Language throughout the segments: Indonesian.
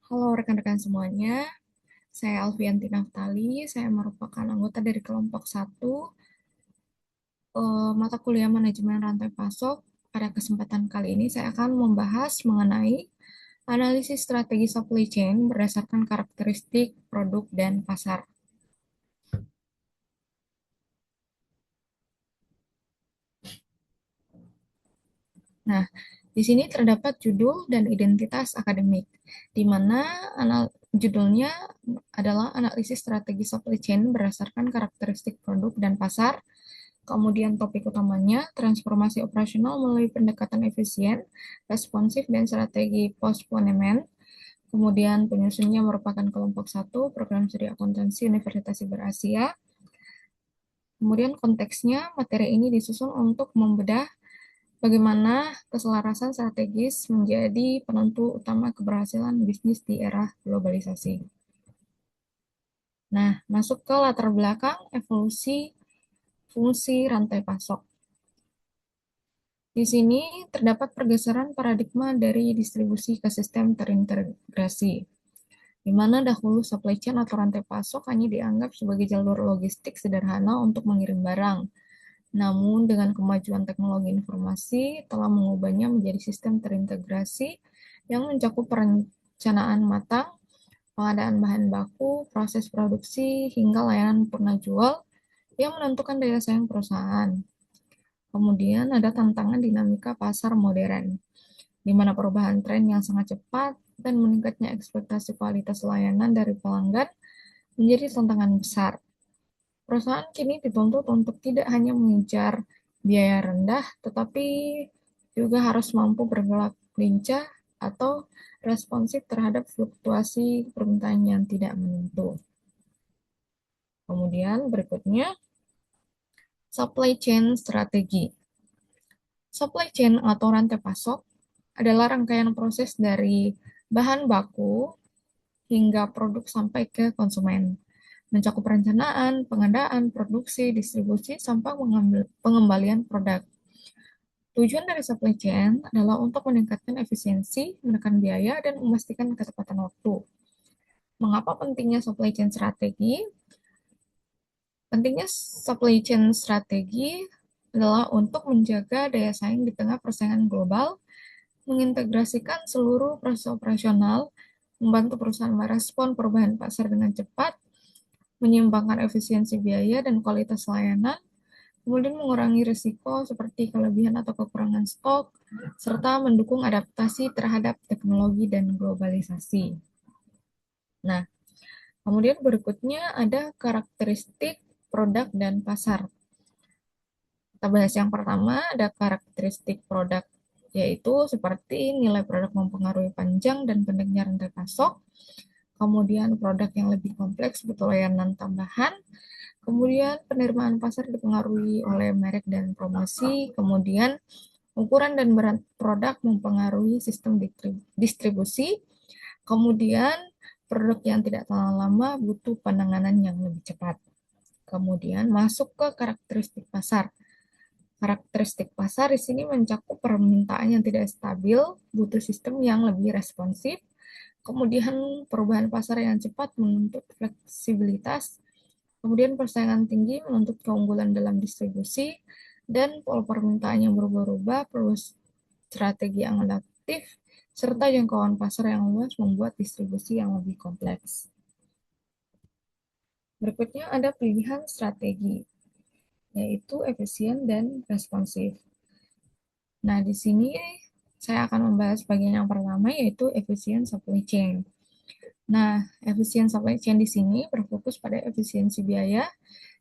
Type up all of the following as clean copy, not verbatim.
Halo rekan-rekan semuanya, saya Alfianti Naftali, saya merupakan anggota dari kelompok 1 mata kuliah manajemen rantai pasok. Pada kesempatan kali ini saya akan membahas mengenai analisis strategi supply chain berdasarkan karakteristik produk dan pasar. Nah, di sini terdapat judul dan identitas akademik, di mana judulnya adalah analisis strategi supply chain berdasarkan karakteristik produk dan pasar. Kemudian topik utamanya, transformasi operasional melalui pendekatan efisien, responsif, dan strategi postponement. Kemudian penyusunnya merupakan kelompok 1, program studi akuntansi Universitas Siber Asia. Kemudian konteksnya, materi ini disusun untuk membedah bagaimana keselarasan strategis menjadi penentu utama keberhasilan bisnis di era globalisasi. Nah, masuk ke latar belakang evolusi fungsi rantai pasok. Di sini terdapat pergeseran paradigma dari distribusi ke sistem terintegrasi, di mana dahulu supply chain atau rantai pasok hanya dianggap sebagai jalur logistik sederhana untuk mengirim barang. Namun dengan kemajuan teknologi informasi telah mengubahnya menjadi sistem terintegrasi yang mencakup perencanaan matang, pengadaan bahan baku, proses produksi, hingga layanan purna jual yang menentukan daya saing perusahaan. Kemudian ada tantangan dinamika pasar modern, di mana perubahan tren yang sangat cepat dan meningkatnya ekspektasi kualitas layanan dari pelanggan menjadi tantangan besar. Perusahaan kini dituntut untuk tidak hanya mengejar biaya rendah, tetapi juga harus mampu bergerak lincah atau responsif terhadap fluktuasi permintaan yang tidak menentu. Kemudian berikutnya, supply chain strategi. Supply chain atau rantai pasok adalah rangkaian proses dari bahan baku hingga produk sampai ke konsumen, mencakup perencanaan, pengadaan, produksi, distribusi, sampai pengembalian produk. Tujuan dari supply chain adalah untuk meningkatkan efisiensi, menekan biaya, dan memastikan ketepatan waktu. Mengapa pentingnya supply chain strategi? Pentingnya supply chain strategi adalah untuk menjaga daya saing di tengah persaingan global, mengintegrasikan seluruh proses operasional, membantu perusahaan merespon perubahan pasar dengan cepat, menyeimbangkan efisiensi biaya dan kualitas layanan, kemudian mengurangi risiko seperti kelebihan atau kekurangan stok, serta mendukung adaptasi terhadap teknologi dan globalisasi. Nah, kemudian berikutnya ada karakteristik produk dan pasar. Kita bahas yang pertama, ada karakteristik produk, yaitu seperti nilai produk mempengaruhi panjang dan pendeknya rantai pasok, kemudian produk yang lebih kompleks butuh layanan tambahan, kemudian penerimaan pasar dipengaruhi oleh merek dan promosi, kemudian ukuran dan berat produk mempengaruhi sistem distribusi, kemudian produk yang tidak tahan lama butuh penanganan yang lebih cepat. Kemudian masuk ke karakteristik pasar. Karakteristik pasar di sini mencakup permintaan yang tidak stabil, butuh sistem yang lebih responsif, kemudian perubahan pasar yang cepat menuntut fleksibilitas, kemudian persaingan tinggi menuntut keunggulan dalam distribusi, dan pola permintaan yang berubah-ubah perlu strategi yang adaptif, serta jangkauan pasar yang luas membuat distribusi yang lebih kompleks. Berikutnya ada pilihan strategi, yaitu efisien dan responsif. Nah, di sini saya akan membahas bagian yang pertama, yaitu efisien supply chain. Nah, efisien supply chain di sini berfokus pada efisiensi biaya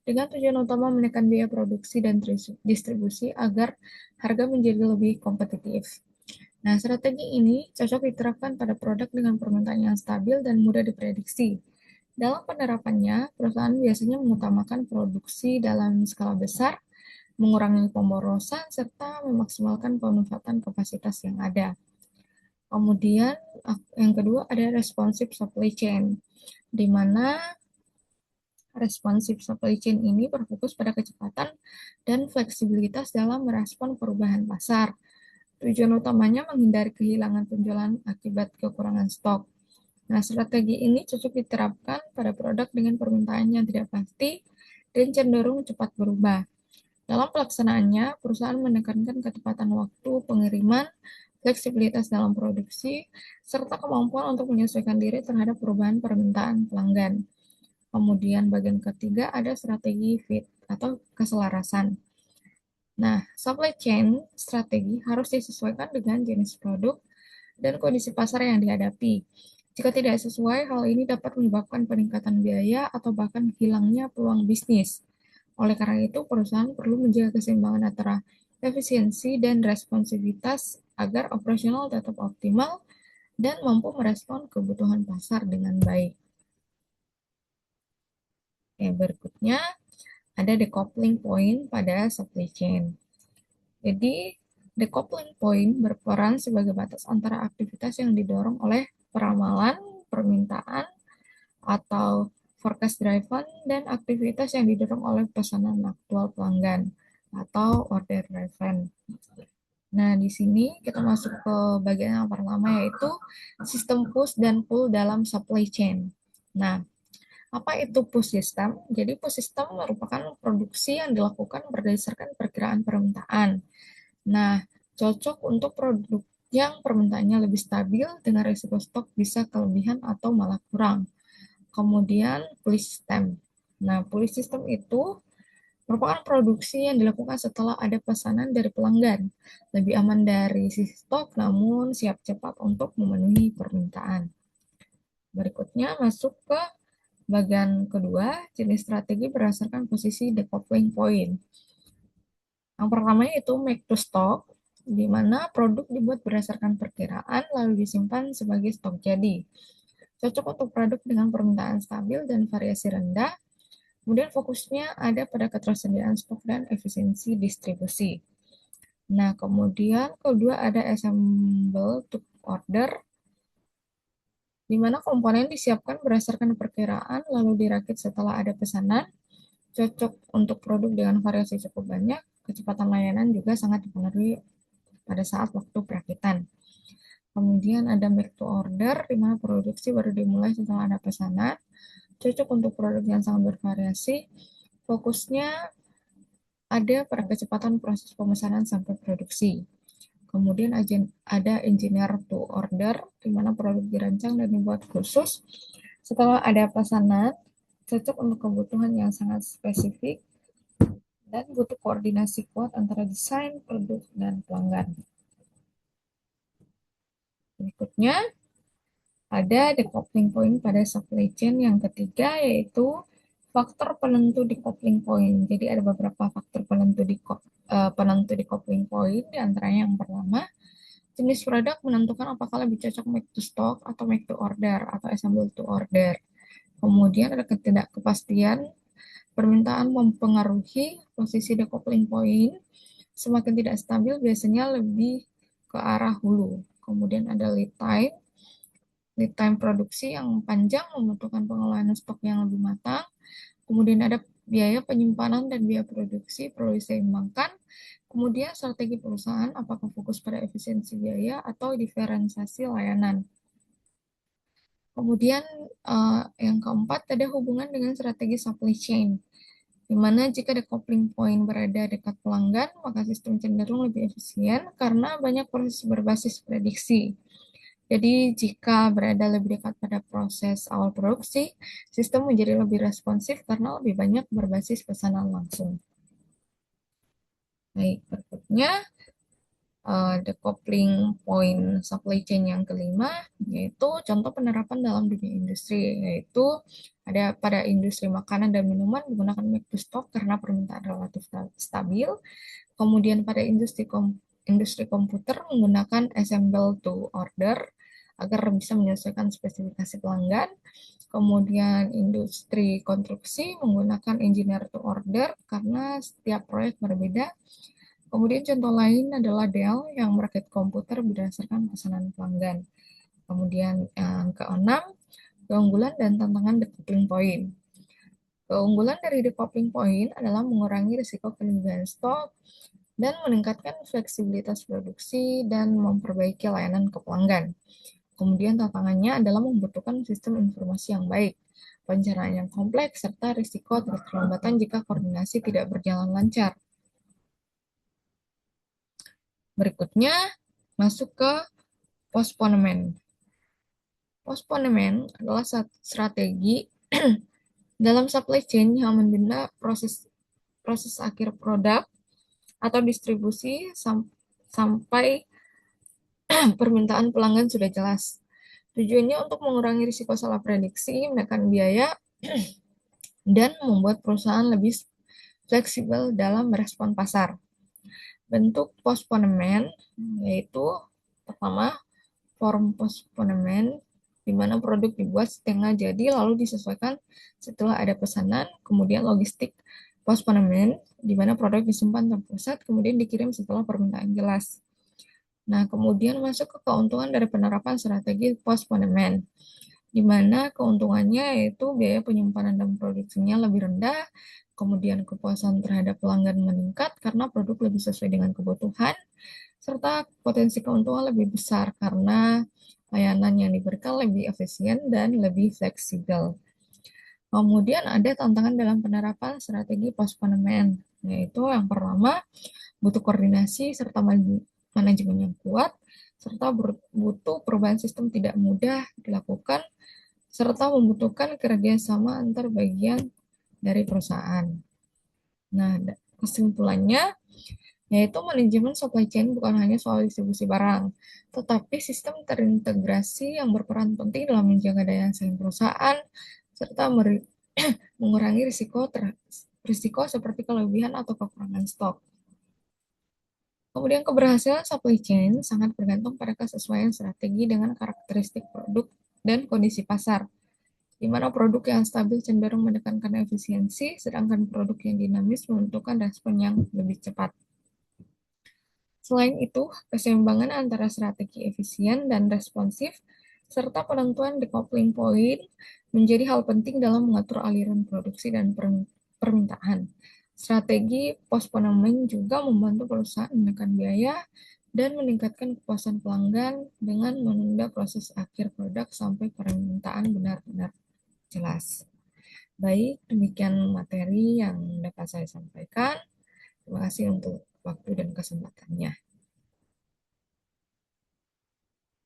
dengan tujuan utama menekan biaya produksi dan distribusi agar harga menjadi lebih kompetitif. Nah, strategi ini cocok diterapkan pada produk dengan permintaan yang stabil dan mudah diprediksi. Dalam penerapannya, perusahaan biasanya mengutamakan produksi dalam skala besar, mengurangi pemborosan, serta memaksimalkan pemanfaatan kapasitas yang ada. Kemudian, yang kedua ada responsive supply chain, di mana responsive supply chain ini berfokus pada kecepatan dan fleksibilitas dalam merespon perubahan pasar. Tujuan utamanya menghindari kehilangan penjualan akibat kekurangan stok. Nah, strategi ini cocok diterapkan pada produk dengan permintaan yang tidak pasti dan cenderung cepat berubah. Dalam pelaksanaannya, perusahaan menekankan ketepatan waktu pengiriman, fleksibilitas dalam produksi, serta kemampuan untuk menyesuaikan diri terhadap perubahan permintaan pelanggan. Kemudian bagian ketiga ada strategi fit atau keselarasan. Nah, supply chain strategi harus disesuaikan dengan jenis produk dan kondisi pasar yang dihadapi. Jika tidak sesuai, hal ini dapat menyebabkan peningkatan biaya atau bahkan hilangnya peluang bisnis. Oleh karena itu, perusahaan perlu menjaga keseimbangan antara efisiensi dan responsivitas agar operasional tetap optimal dan mampu merespon kebutuhan pasar dengan baik. Berikutnya ada decoupling point pada supply chain. Jadi, decoupling point berperan sebagai batas antara aktivitas yang didorong oleh peramalan, permintaan, atau forecast driven, dan aktivitas yang didorong oleh pesanan aktual pelanggan atau order driven. Nah, di sini kita masuk ke bagian yang pertama yaitu sistem push dan pull dalam supply chain. Nah, apa itu push system? Jadi push system merupakan produksi yang dilakukan berdasarkan perkiraan permintaan. Nah, cocok untuk produk yang permintaannya lebih stabil dengan risiko stok bisa kelebihan atau malah kurang. Kemudian pull system. Nah, pull system itu merupakan produksi yang dilakukan setelah ada pesanan dari pelanggan. Lebih aman dari sisi stok, namun siap cepat untuk memenuhi permintaan. Berikutnya masuk ke bagian kedua, jenis strategi berdasarkan posisi decoupling point. Yang pertama yaitu make to stock, di mana produk dibuat berdasarkan perkiraan lalu disimpan sebagai stok jadi. Cocok untuk produk dengan permintaan stabil dan variasi rendah. Kemudian fokusnya ada pada ketersediaan stok dan efisiensi distribusi. Nah, kemudian kedua ada assemble to order, di mana komponen disiapkan berdasarkan perkiraan lalu dirakit setelah ada pesanan. Cocok untuk produk dengan variasi cukup banyak, kecepatan layanan juga sangat dipengaruhi pada saat waktu perakitan. Kemudian ada make to order, di mana produksi baru dimulai setelah ada pesanan. Cocok untuk produk yang sangat bervariasi. Fokusnya ada pada kecepatan proses pemesanan sampai produksi. Kemudian ada engineer to order, di mana produk dirancang dan dibuat khusus setelah ada pesanan, cocok untuk kebutuhan yang sangat spesifik dan butuh koordinasi kuat antara desain, produk, dan pelanggan. Berikutnya, ada decoupling point pada supply chain yang ketiga, yaitu faktor penentu decoupling point. Jadi ada beberapa faktor penentu decoupling point, di antaranya yang pertama, jenis produk menentukan apakah lebih cocok make to stock atau make to order atau assemble to order. Kemudian ada ketidakpastian permintaan mempengaruhi posisi decoupling point. Semakin tidak stabil biasanya lebih ke arah hulu. Kemudian ada lead time produksi yang panjang membutuhkan pengelolaan stok yang lebih matang. Kemudian ada biaya penyimpanan dan biaya produksi perlu diseimbangkan. Kemudian strategi perusahaan apakah fokus pada efisiensi biaya atau diferensiasi layanan. Kemudian yang keempat ada hubungan dengan strategi supply chain, di mana jika decoupling point berada dekat pelanggan, maka sistem cenderung lebih efisien karena banyak proses berbasis prediksi. Jadi jika berada lebih dekat pada proses awal produksi, sistem menjadi lebih responsif karena lebih banyak berbasis pesanan langsung. Baik, berikutnya decoupling point supply chain yang kelima, yaitu contoh penerapan dalam dunia industri, yaitu ada pada industri makanan dan minuman menggunakan make to stock karena permintaan relatif stabil. Kemudian pada industri komputer menggunakan assemble to order agar bisa menyesuaikan spesifikasi pelanggan. Kemudian industri konstruksi menggunakan engineer to order karena setiap proyek berbeda. Kemudian contoh lain adalah Dell yang merakit komputer berdasarkan pesanan pelanggan. Kemudian yang keenam, keunggulan dan tantangan decoupling point. Keunggulan dari decoupling point adalah mengurangi risiko kelebihan stok dan meningkatkan fleksibilitas produksi dan memperbaiki layanan ke pelanggan. Kemudian tantangannya adalah membutuhkan sistem informasi yang baik, perencanaan yang kompleks, serta risiko keterlambatan jika koordinasi tidak berjalan lancar. Berikutnya, masuk ke postponement. Postponement adalah strategi dalam supply chain yang menunda proses akhir produk atau distribusi sampai permintaan pelanggan sudah jelas. Tujuannya untuk mengurangi risiko salah prediksi, menekan biaya, dan membuat perusahaan lebih fleksibel dalam merespon pasar. Bentuk postponement yaitu pertama, form postponement di mana produk dibuat setengah jadi lalu disesuaikan setelah ada pesanan, kemudian logistik postponement di mana produk disimpan terpusat kemudian dikirim setelah permintaan jelas. Nah, kemudian masuk ke keuntungan dari penerapan strategi postponement, di mana keuntungannya yaitu biaya penyimpanan dan produksinya lebih rendah, kemudian kepuasan terhadap pelanggan meningkat karena produk lebih sesuai dengan kebutuhan, serta potensi keuntungan lebih besar karena layanan yang diberikan lebih efisien dan lebih fleksibel. Kemudian ada tantangan dalam penerapan strategi postponement, yaitu yang pertama, butuh koordinasi serta manajemen yang kuat, serta butuh perubahan sistem tidak mudah dilakukan, serta membutuhkan kerjasama antar bagian dari perusahaan. Nah, kesimpulannya, yaitu manajemen supply chain bukan hanya soal distribusi barang, tetapi sistem terintegrasi yang berperan penting dalam menjaga daya saing perusahaan, serta mengurangi risiko seperti kelebihan atau kekurangan stok. Kemudian keberhasilan supply chain sangat bergantung pada kesesuaian strategi dengan karakteristik produk dan kondisi pasar, di mana produk yang stabil cenderung menekankan efisiensi, sedangkan produk yang dinamis membutuhkan respon yang lebih cepat. Selain itu, keseimbangan antara strategi efisien dan responsif, serta penentuan decoupling point menjadi hal penting dalam mengatur aliran produksi dan permintaan. Strategi postponement juga membantu perusahaan menekan biaya dan meningkatkan kepuasan pelanggan dengan menunda proses akhir produk sampai permintaan benar-benar jelas. Baik, demikian materi yang dapat saya sampaikan. Terima kasih untuk waktu dan kesempatannya.